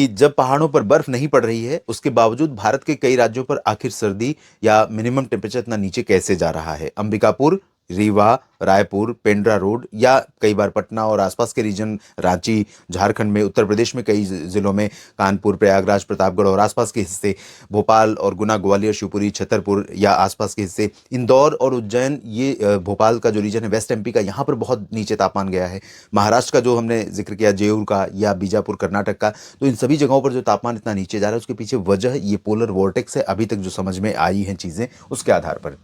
कि जब पहाड़ों पर बर्फ नहीं पड़ रही है, उसके बावजूद भारत के कई राज्यों पर आखिर सर्दी या मिनिमम टेम्परेचर इतना नीचे कैसे जा रहा है। अंबिकापुर, रीवा, रायपुर, पेंड्रा रोड या कई बार पटना और आसपास के रीजन, रांची, झारखंड में, उत्तर प्रदेश में कई जिलों में, कानपुर, प्रयागराज, प्रतापगढ़ और आसपास के हिस्से, भोपाल और गुना, ग्वालियर, शिवपुरी, छतरपुर या आसपास के हिस्से, इंदौर और उज्जैन, ये भोपाल का जो रीजन है वेस्ट एमपी का, यहाँ पर बहुत नीचे तापमान गया है। महाराष्ट्र का जो हमने जिक्र किया, जेऊर का या बीजापुर कर्नाटक का, तो इन सभी जगहों पर जो तापमान इतना नीचे जा रहा है उसके पीछे वजह ये पोलर वोर्टेक्स है। अभी तक जो समझ में आई हैं चीजें उसके आधार पर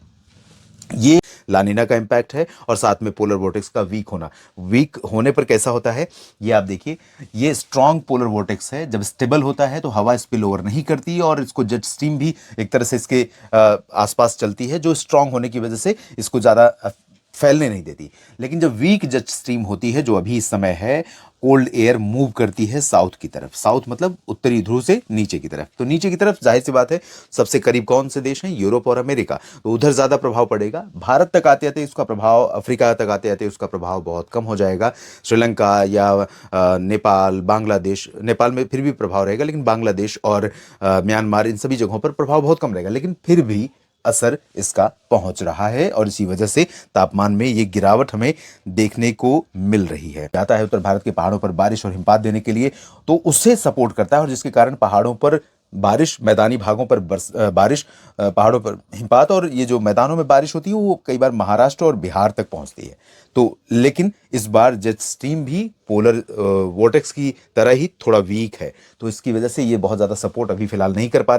ये लानिना का इम्पैक्ट है और साथ में पोलर वोर्टेक्स का वीक होना। वीक होने पर कैसा होता है ये आप देखिए, ये स्ट्रॉन्ग पोलर वोर्टेक्स है। जब स्टेबल होता है तो हवा स्पिल ओवर नहीं करती और इसको जेट स्ट्रीम भी एक तरह से इसके आसपास चलती है, जो स्ट्रॉन्ग होने की वजह से इसको ज़्यादा फैलने नहीं देती। लेकिन जब वीक जेट स्ट्रीम होती है, जो अभी इस समय है, कोल्ड एयर मूव करती है साउथ की तरफ। साउथ मतलब उत्तरी ध्रुव से नीचे की तरफ। तो नीचे की तरफ जाहिर सी बात है सबसे करीब कौन से देश हैं? यूरोप और अमेरिका। तो उधर ज्यादा प्रभाव पड़ेगा। भारत तक आते आते उसका प्रभाव, अफ्रीका तक आते आते उसका प्रभाव बहुत कम हो जाएगा। श्रीलंका या नेपाल, बांग्लादेश, नेपाल में फिर भी प्रभाव रहेगा, लेकिन बांग्लादेश और म्यांमार, इन सभी जगहों पर प्रभाव बहुत कम रहेगा। लेकिन फिर भी असर इसका पहुंच रहा है और इसी वजह से तापमान में ये गिरावट हमें देखने को मिल रही है। आता है उत्तर भारत के पहाड़ों पर बारिश और हिमपात देने के लिए, तो उससे सपोर्ट करता है और जिसके कारण पहाड़ों पर बारिश, मैदानी भागों पर बारिश, पहाड़ों पर हिमपात, और ये जो मैदानों में बारिश होती है वो कई बार महाराष्ट्र और बिहार तक पहुंचती है। तो लेकिन इस बार जेट स्ट्रीम भी पोलर वोर्टेक्स की तरह ही थोड़ा वीक है, तो इसकी वजह से ये बहुत ज्यादा सपोर्ट अभी फिलहाल नहीं कर पा रहे।